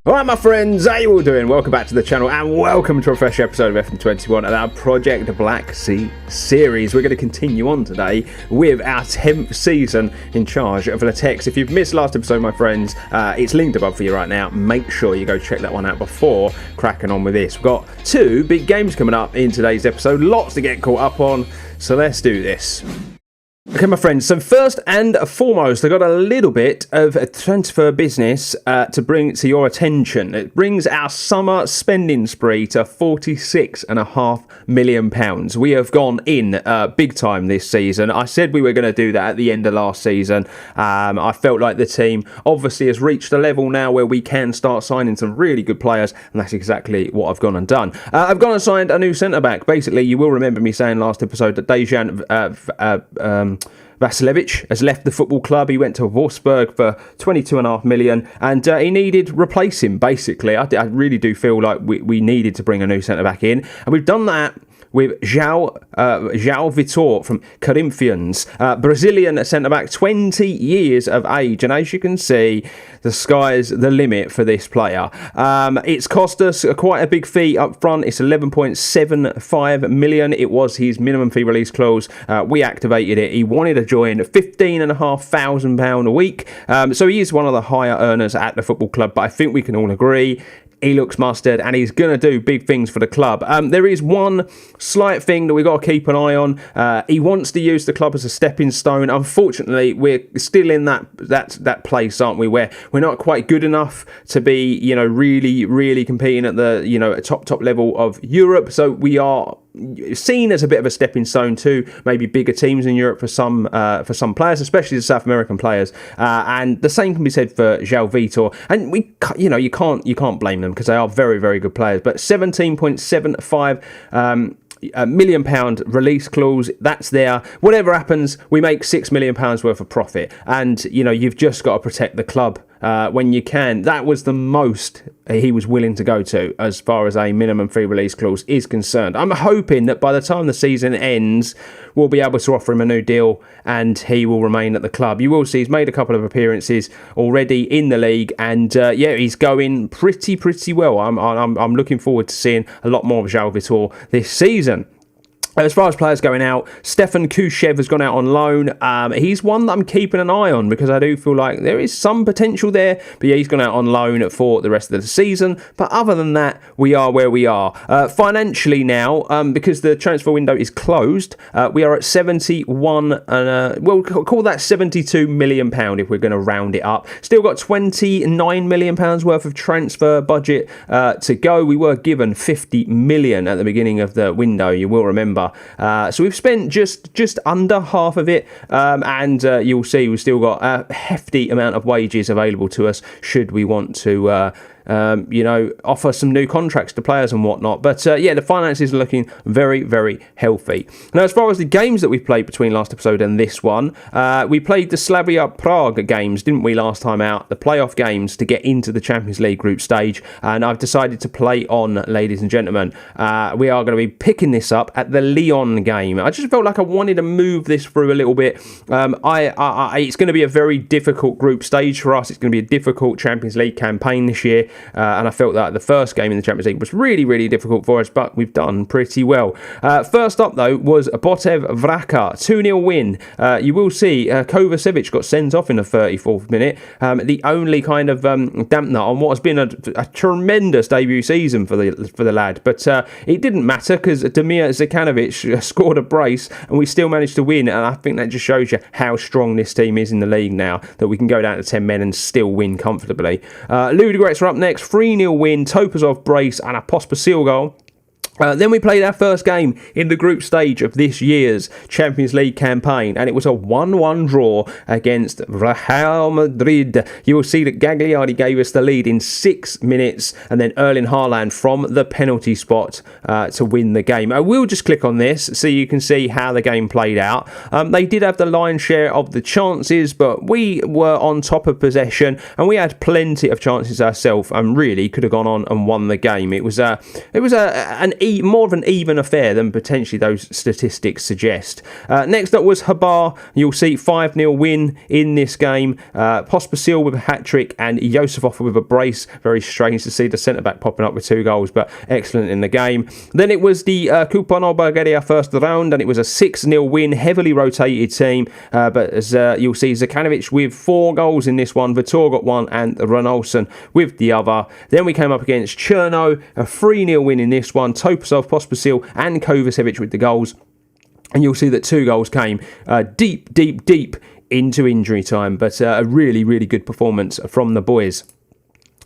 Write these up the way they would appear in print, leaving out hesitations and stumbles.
Alright my friends, how you all doing? Welcome back to the channel and welcome to a fresh episode of FM21 and our Project Black Sea series. We're going to continue on today with our 10th season in charge of Litex. If you've missed last episode, my friends, it's linked above for you right now. Make sure you go check that one out before cracking on with this. We've got two big games coming up in today's episode, lots to get caught up on, so let's do this. Okay, my friends, so first and foremost, I've got a little bit of a transfer business to bring to your attention. It brings our summer spending spree to £46.5 million. We have gone in big time this season. I said we were going to do that at the end of last season. I felt like the team obviously has reached a level now where we can start signing some really good players, and that's exactly what I've gone and done. I've gone and signed a new centre-back. Basically, you will remember me saying last episode that Dejan Vasilevich has left the football club. He went to Wolfsburg for £22.5 million and he needed replacing, basically. I really do feel like we needed to bring a new centre-back in, and we've done that with João Vitor from Scandinavianz, Brazilian centre-back, 20 years of age. And as you can see, the sky's the limit for this player. It's cost us quite a big fee up front. It's £11.75 million. It was his minimum fee release clause. We activated it. He wanted to join, £15,500 a week. So he is one of the higher earners at the football club, but I think we can all agree he looks mustard and he's going to do big things for the club. There is one slight thing that we've got to keep an eye on. He wants to use the club as a stepping stone. Unfortunately, we're still in that place, aren't we, where we're not quite good enough to be, really competing at the, top level of Europe. So we are seen as a bit of a stepping stone to maybe bigger teams in Europe for some players, especially the South American players. And the same can be said for João Vitor. And you can't blame them because they are very, very good players. But £17.75 million release clause, that's there. Whatever happens, we make £6 million worth of profit. And you've just got to protect the club when you can. That was the most he was willing to go to as far as a minimum fee release clause is concerned. I'm hoping that by the time the season ends, we'll be able to offer him a new deal and he will remain at the club. You will see he's made a couple of appearances already in the league, and he's going pretty well. I'm looking forward to seeing a lot more of João Vitor this season. As far as players going out, Stefan Kushev has gone out on loan. He's one that I'm keeping an eye on because I do feel like there is some potential there. But yeah, he's gone out on loan for the rest of the season. But other than that, we are where we are. Financially now, because the transfer window is closed, we are at 71, we'll call that £72 million if we're going to round it up. Still got £29 million worth of transfer budget to go. We were given £50 million at the beginning of the window, you will remember. So we've spent just under half of it, and you'll see we've still got a hefty amount of wages available to us should we want to offer some new contracts to players and whatnot. But the finances are looking very, very healthy. Now, as far as the games that we've played between last episode and this one, we played the Slavia Prague games, didn't we, last time out? The playoff games to get into the Champions League group stage. And I've decided to play on, ladies and gentlemen. We are going to be picking this up at the Lyon game. I just felt like I wanted to move this through a little bit. It's going to be a very difficult group stage for us. It's going to be a difficult Champions League campaign this year. And I felt that the first game in the Champions League was really, really difficult for us, but we've done pretty well. First up, though, was Botev Vraka, 2-0 win. You will see Kovacevic got sent off in the 34th minute. The only kind of dampener on what has been a tremendous debut season for the lad. But it didn't matter because Damir Zekanovic scored a brace and we still managed to win. And I think that just shows you how strong this team is in the league now, that we can go down to 10 men and still win comfortably. Ludogorets are up next, 3-0 win, Topazov brace and a Pospisil goal. Then we played our first game in the group stage of this year's Champions League campaign, and it was a 1-1 draw against Real Madrid. You will see that Gagliardi gave us the lead in 6 minutes, and then Erling Haaland from the penalty spot to win the game. I will just click on this so you can see how the game played out. They did have the lion's share of the chances, but we were on top of possession, and we had plenty of chances ourselves, and really could have gone on and won the game. It was an more of an even affair than potentially those statistics suggest. Next up was Habar. You'll see 5-0 win in this game. Pospisil with a hat-trick and Yosifov with a brace. Very strange to see the centre-back popping up with 2 goals, but excellent in the game. Then it was the Kupano Bulgaria first round, and it was a 6-0 win, heavily rotated team. But as you'll see, Zakanovic with 4 goals in this one. Vitor got 1 and Ranolson with the other. Then we came up against Cherno, a 3-0 win in this one. Topasov, Pospisil and Kovacevic with the goals. And you'll see that 2 goals came deep into injury time. But a really, really good performance from the boys.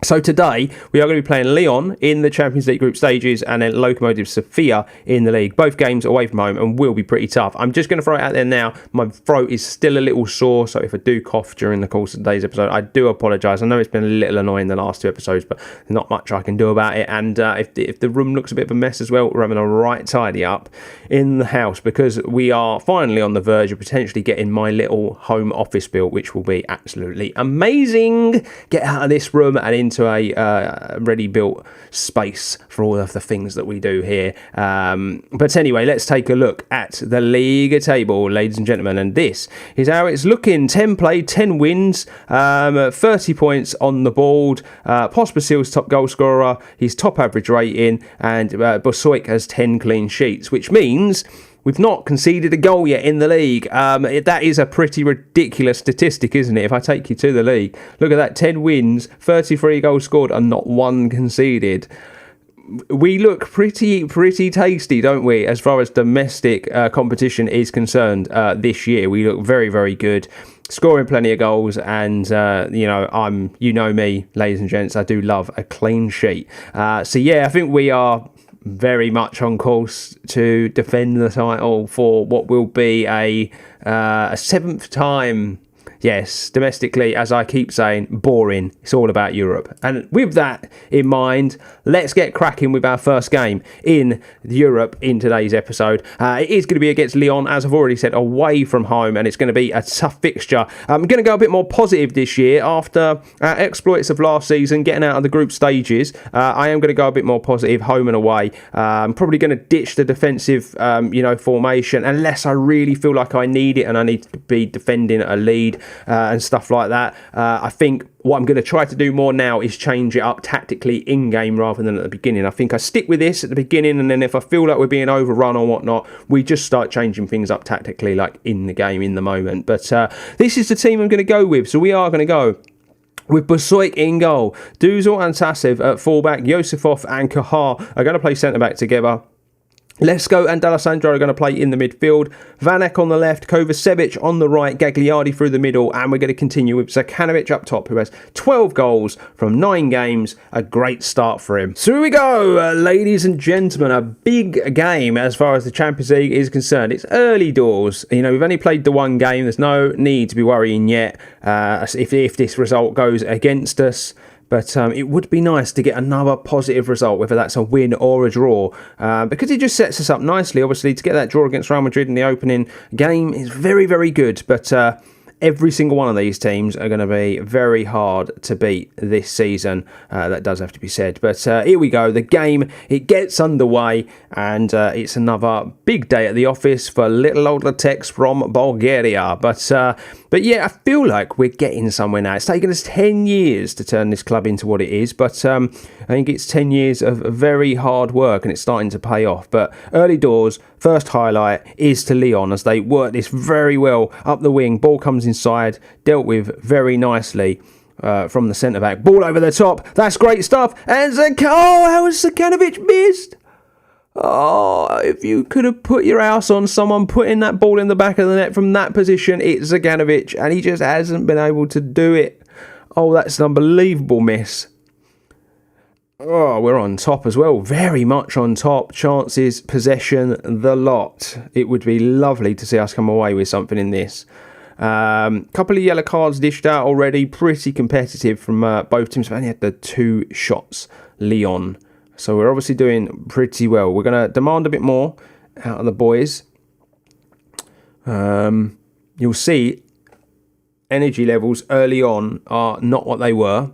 So today, we are going to be playing Lyon in the Champions League group stages and then Lokomotiv Sofia in the league. Both games away from home and will be pretty tough. I'm just going to throw it out there now. My throat is still a little sore, so if I do cough during the course of today's episode, I do apologise. I know it's been a little annoying the last 2 episodes, but not much I can do about it. And if the room looks a bit of a mess as well, we're having a right tidy up in the house because we are finally on the verge of potentially getting my little home office built, which will be absolutely amazing. Get out of this room and into a ready built space for all of the things that we do here. But anyway, let's take a look at the Liga table, ladies and gentlemen, and this is how it's looking. 10 played, 10 wins, 30 points on the board. Pospisil's top goal scorer, his top average rating, and Bosoik has 10 clean sheets, which means we've not conceded a goal yet in the league. That is a pretty ridiculous statistic, isn't it? If I take you to the league, look at that, 10 wins, 33 goals scored and not 1 conceded. We look pretty tasty, don't we, as far as domestic competition is concerned this year. We look very, very good, scoring plenty of goals, and you know me, ladies and gents, I do love a clean sheet. So yeah, I think we are very much on course to defend the title for what will be a 7th time. Yes, domestically, as I keep saying, boring. It's all about Europe. And with that in mind, let's get cracking with our first game in Europe in today's episode. It is going to be against Lyon, as I've already said, away from home, and it's going to be a tough fixture. I'm going to go a bit more positive this year after our exploits of last season, getting out of the group stages. I am going to go a bit more positive, home and away. I'm probably going to ditch the defensive, formation, unless I really feel like I need it and I need to be defending a lead. And stuff like that. I think what I'm going to try to do more now is change it up tactically in-game rather than at the beginning. I think I stick with this at the beginning, and then if I feel like we're being overrun or whatnot, we just start changing things up tactically, like in the game, in the moment. But this is the team I'm going to go with. So we are going to go with Bosoik in goal. Duzor and Tasev at fullback. Yosifov and Kahar are going to play centre-back together. Lesko and D'Alessandro are going to play in the midfield. Vanek on the left, Kovacevic on the right, Gagliardi through the middle, and we're going to continue with Zakanovic up top, who has 12 goals from 9 games. A great start for him. So here we go, ladies and gentlemen, a big game as far as the Champions League is concerned. It's early doors. We've only played the 1 game. There's no need to be worrying yet if this result goes against us. But it would be nice to get another positive result, whether that's a win or a draw, because it just sets us up nicely. Obviously, to get that draw against Real Madrid in the opening game is very, very good. But every single one of these teams are going to be very hard to beat this season. That does have to be said. But here we go. The game, it gets underway, and it's another big day at the office for little old Litex from Bulgaria. But yeah, I feel like we're getting somewhere now. It's taken us 10 years to turn this club into what it is, but I think it's 10 years of very hard work, and it's starting to pay off. But early doors, first highlight is to Lyon as they work this very well up the wing. Ball comes inside, dealt with very nicely from the centre-back. Ball over the top. That's great stuff. And how has Zakanovic missed? Oh, if you could have put your house on someone putting that ball in the back of the net from that position, it's Zakanovic, and he just hasn't been able to do it. Oh, that's an unbelievable miss. Oh, we're on top as well. Very much on top. Chances, possession, the lot. It would be lovely to see us come away with something in this. Couple of yellow cards dished out already. Pretty competitive from both teams. We've only had the 2 shots, Lyon. So we're obviously doing pretty well. We're going to demand a bit more out of the boys. You'll see energy levels early on are not what they were.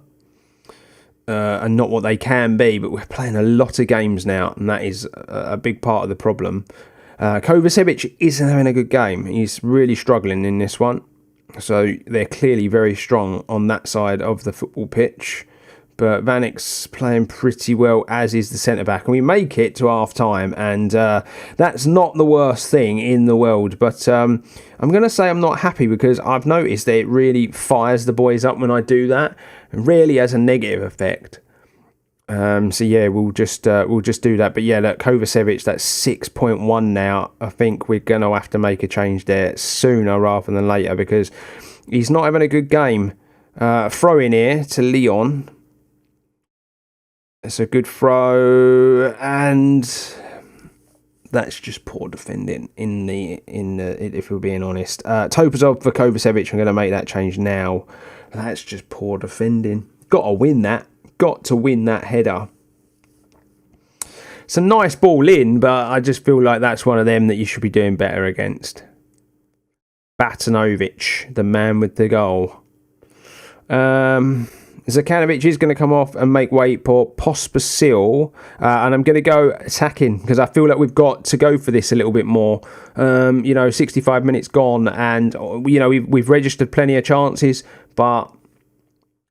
and not what they can be, but we're playing a lot of games now, and that is a big part of the problem. Kovacevic isn't having a good game. He's really struggling in this one. So they're clearly very strong on that side of the football pitch. But Vanek's playing pretty well, as is the centre-back. And we make it to half-time, and that's not the worst thing in the world. But I'm going to say I'm not happy, because I've noticed that it really fires the boys up when I do that. It really has a negative effect. So yeah, we'll just do that. But yeah, look, Kovacevic, that's 6.1 now. I think we're going to have to make a change there sooner rather than later, because he's not having a good game. Throw in here to Lyon. It's a good throw, and that's just poor defending in the if we're being honest. Topazov for Kovacevic. I'm going to make that change now. That's just poor defending. Got to win that. Got to win that header. It's a nice ball in, but I just feel like that's one of them that you should be doing better against. Batanovic, the man with the goal. Zakanovic is going to come off and make way for Pospisil, and I'm going to go attacking, because I feel like we've got to go for this a little bit more. 65 minutes gone, and we've registered plenty of chances, but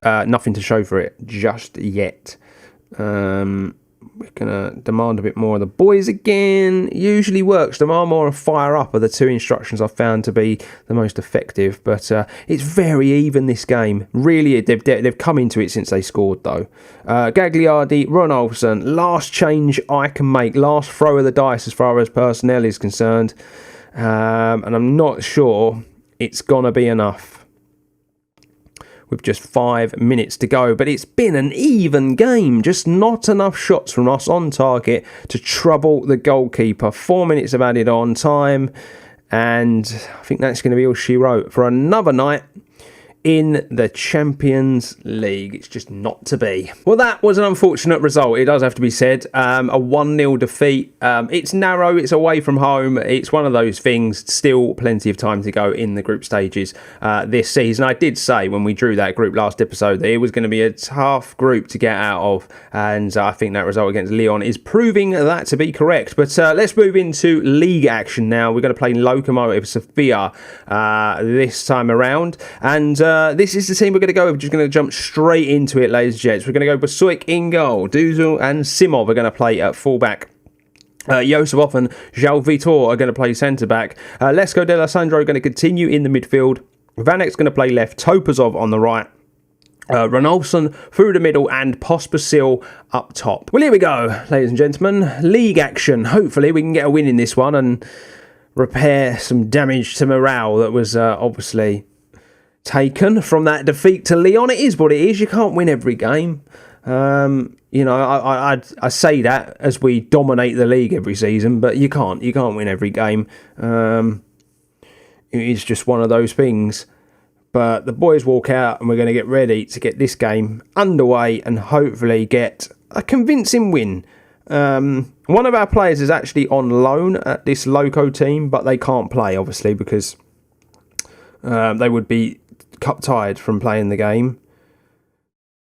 nothing to show for it just yet. We're going to demand a bit more of the boys again. Usually works. Demand more and fire up are the two instructions I've found to be the most effective. But it's very even, this game. Really, they've come into it since they scored, though. Gagliardi, Ronaldson. Last change I can make. Last throw of the dice as far as personnel is concerned. And I'm not sure it's going to be enough with just 5 minutes to go. But it's been an even game. Just not enough shots from us on target to trouble the goalkeeper. 4 minutes of added on time. And I think that's going to be all she wrote for another night in the Champions League. It's just not to be. Well, that was an unfortunate result. It does have to be said. A 1-0 defeat. It's narrow. It's away from home. It's one of those things. Still plenty of time to go in the group stages this season. I did say when we drew that group last episode that it was going to be a tough group to get out of. And I think that result against Lyon is proving that to be correct. But let's move into league action now. We're going to play Lokomotiv Sofia this time around. And this is the team we're going to go with. We're just going to jump straight into it, ladies and gents. We're going to go Bosuik in goal. Duzel and Simov are going to play at fullback. Yosifov and João Vitor are going to play centre-back. Lesko de Alessandro are going to continue in the midfield. Vanek's going to play left. Topazov on the right. Ronaldson through the middle, and Pospisil up top. Well, here we go, ladies and gentlemen. League action. Hopefully we can get a win in this one and repair some damage to morale that was obviously taken from that defeat to Lyon. It is what it is. You can't win every game. I say that as we dominate the league every season, but you can't win every game. It is just one of those things. But the boys walk out, and we're going to get ready to get this game underway and hopefully get a convincing win. One of our players is actually on loan at this Loco team, but they can't play, obviously, because they would be cup tied from playing the game.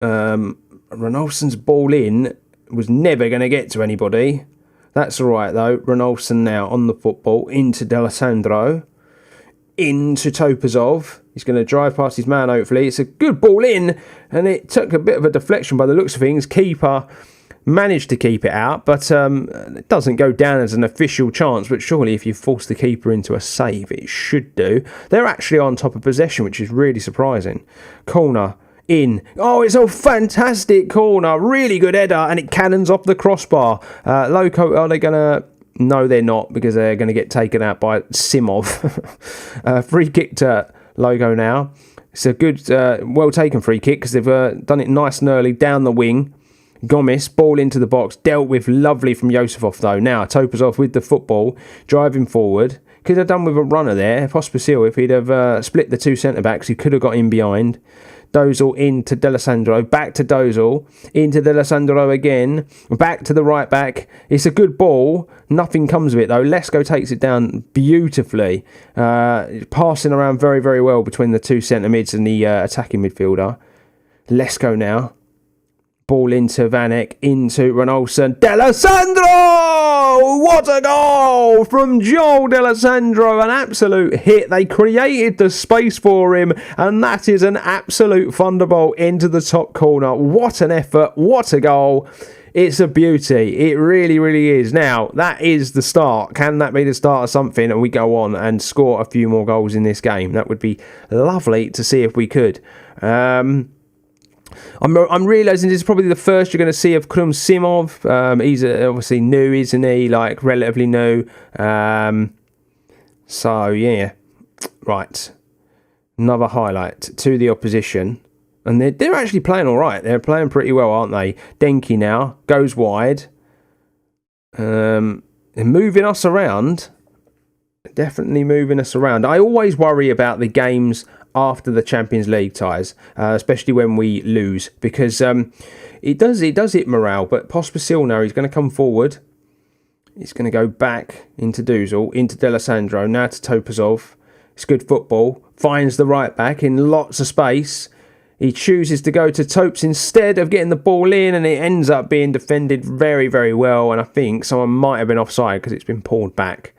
Ronaldson's ball in was never going to get to anybody. That's all right, though. Ronaldson now on the football into D'Alessandro. Into Topazov. He's going to drive past his man, hopefully. It's a good ball in, and it took a bit of a deflection by the looks of things. Keeper managed to keep it out, but it doesn't go down as an official chance. But surely if you force the keeper into a save, it should do. They're actually on top of possession, which is really surprising. Corner in. Oh, it's a fantastic corner. Really good header, and it cannons off the crossbar. Loco, are they going to... No, they're not, because they're going to get taken out by Simov. Free kick to Logo now. It's a good, well taken free kick, because they've done it nice and early down the wing. Gomes, ball into the box, dealt with lovely from Yosifov though. Now Topazov with the football, driving forward. Could have done with a runner there. Pospisil, if he'd have split the two centre-backs, he could have got in behind. Dozel into D'Alessandro, back to Dozel, into D'Alessandro again, back to the right back. It's a good ball. Nothing comes of it though. Lesko takes it down beautifully. Passing around very, very well between the two centre mids and the attacking midfielder. Lesko now. Ball into Vanek, into Ronaldson. D'Alessandro! What a goal from Joel D'Alessandro. An absolute hit. They created the space for him, and that is an absolute thunderbolt into the top corner. What an effort. What a goal. It's a beauty. It really, really is. Now, that is the start. Can that be the start of something? And we go on and score a few more goals in this game. That would be lovely to see if we could. I'm realising this is probably the first you're going to see of Krum Simov. He's obviously new, isn't he? Like, relatively new. So, yeah. Right. Another highlight to the opposition. And they're actually playing all right. They're playing pretty well, aren't they? Denki now goes wide. They're moving us around. Definitely moving us around. I always worry about the games after the Champions League ties, especially when we lose, because it does hit morale. But Pospisil now, he's going to come forward. He's going to go back into Duzal, into D'Alessandro, now to Topazov. It's good football. Finds the right back in lots of space. He chooses to go to Topes instead of getting the ball in, and it ends up being defended very, very well. And I think someone might have been offside because it's been pulled back.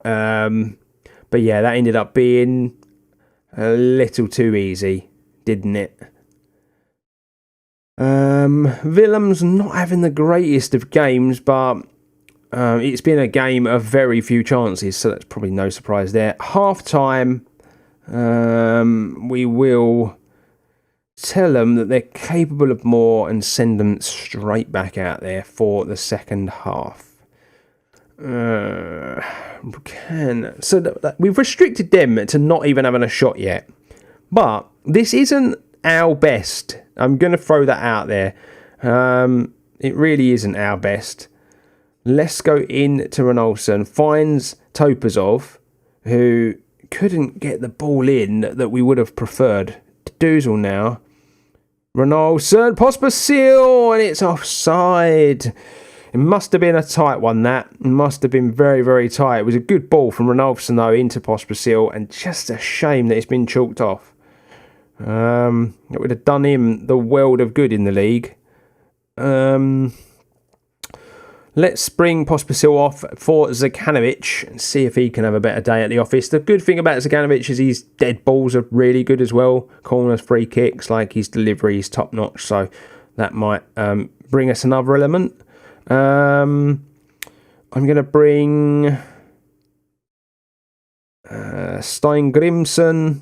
But yeah, that ended up being a little too easy, didn't it? Willem's not having the greatest of games, but it's been a game of very few chances, so that's probably no surprise there. Half time, we will tell them that they're capable of more and send them straight back out there for the second half. We've restricted them to not even having a shot yet, but this isn't our best. I'm going to throw that out there. It really isn't our best. Let's go in to Ronaldson, finds Topazov, who couldn't get the ball in that we would have preferred. Duzal now. Ronaldson, Pospisil, and it's offside. It must have been a tight one, that. It must have been very, very tight. It was a good ball from Ronaldson, though, into Pospisil, and just a shame that it's been chalked off. It would have done him the world of good in the league. Let's bring Pospisil off for Zekanovic and see if he can have a better day at the office. The good thing about Zekanovic is his dead balls are really good as well. Corners, free kicks, like his delivery is top notch. So that might bring us another element. I'm going to bring Steingrimson.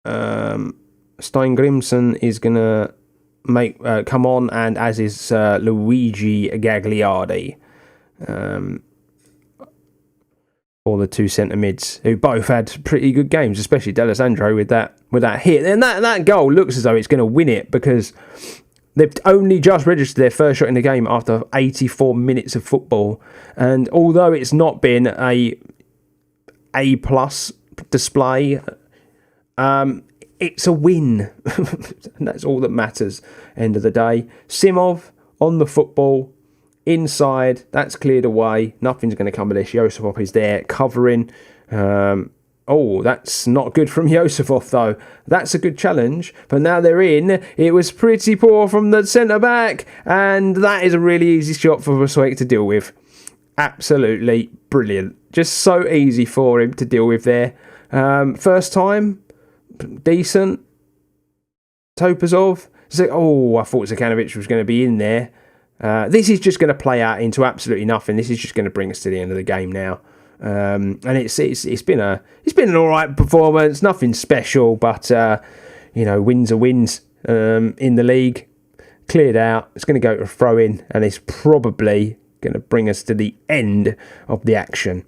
Steingrimson is going to come on, and as is Luigi Gagliardi, for the two centre mids, who both had pretty good games, especially D'Alessandro with that hit. And that goal looks as though it's going to win it, because they've only just registered their first shot in the game after 84 minutes of football, and although it's not been A+ display, it's a win. And that's all that matters, end of the day. Simov on the football, inside, that's cleared away. Nothing's going to come of this. Yosifov is there, covering. That's not good from Yosifov, though. That's a good challenge, but now they're in. It was pretty poor from the centre-back, and that is a really easy shot for Vaswijk to deal with. Absolutely brilliant. Just so easy for him to deal with there. First time, decent. Topazov. I thought Zekanovic was going to be in there. This is just going to play out into absolutely nothing. This is just going to bring us to the end of the game now. And it's been an all right performance. Nothing special, but wins are wins in the league. Cleared out. It's going to go to a throw in, and it's probably going to bring us to the end of the action.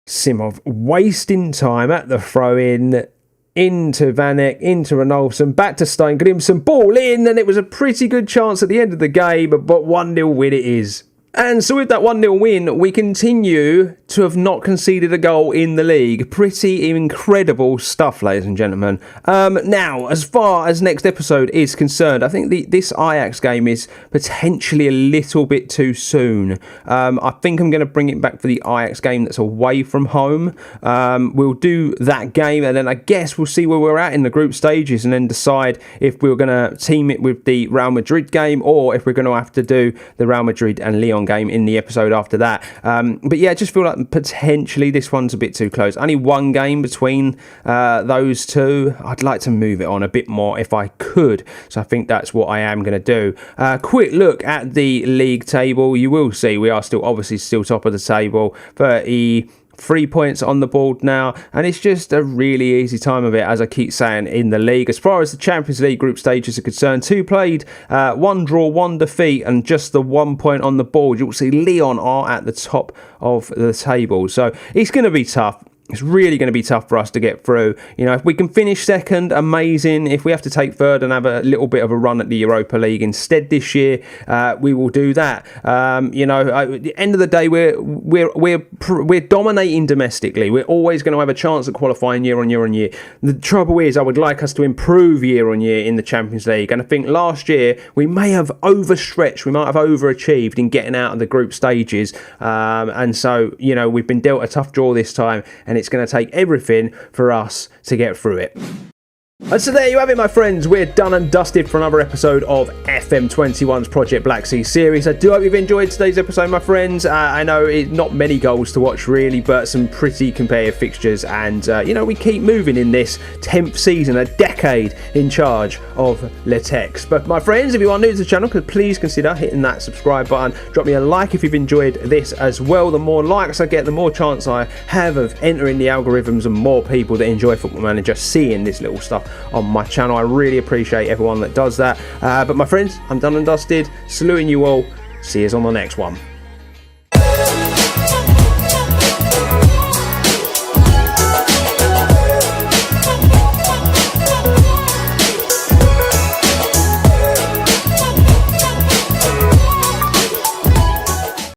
Simov wasting time at the throw-in, into Vanek, into Ronaldson, back to Steingrimson, ball in, and it was a pretty good chance at the end of the game, but 1-0 win it is. And so with that 1-0 win, we continue to have not conceded a goal in the league. Pretty incredible stuff, ladies and gentlemen. Now, as far as next episode is concerned, I think this Ajax game is potentially a little bit too soon. I think I'm going to bring it back for the Ajax game that's away from home. We'll do that game, and then I guess we'll see where we're at in the group stages and then decide if we're going to team it with the Real Madrid game or if we're going to have to do the Real Madrid and Lyon game in the episode after that. But yeah, I just feel like potentially this one's a bit too close. Only one game between those two. I'd like to move it on a bit more if I could. So I think that's what I am going to do. Quick look at the league table. You will see we are obviously still top of the table. 3 points on the board now, and it's just a really easy time of it, as I keep saying, in the league. As far as the Champions League group stages are concerned, 2 played, 1 draw, 1 defeat, and just the 1 point on the board. You'll see Lyon are at the top of the table, so it's going to be tough. It's really going to be tough for us to get through. You know, if we can finish second, amazing. If we have to take third and have a little bit of a run at the Europa League instead this year, we will do that. You know, at the end of the day, we're dominating domestically. We're always going to have a chance at qualifying year on year on year. The trouble is, I would like us to improve year on year in the Champions League. And I think last year we may have overstretched. We might have overachieved in getting out of the group stages. And so, you know, we've been dealt a tough draw this time, and it's going to take everything for us to get through it. And so there you have it, my friends. We're done and dusted for another episode of FM21's Project Black Sea series. I do hope you've enjoyed today's episode, my friends. I know it's not many goals to watch, really, but some pretty competitive fixtures. And, you know, we keep moving in this 10th season, a decade in charge of Litex. But, my friends, if you are new to the channel, please consider hitting that subscribe button. Drop me a like if you've enjoyed this as well. The more likes I get, the more chance I have of entering the algorithms and more people that enjoy Football Manager seeing this little stuff on my channel. I really appreciate everyone that does that. But my friends, I'm done and dusted. Saluting you all. See you on the next one.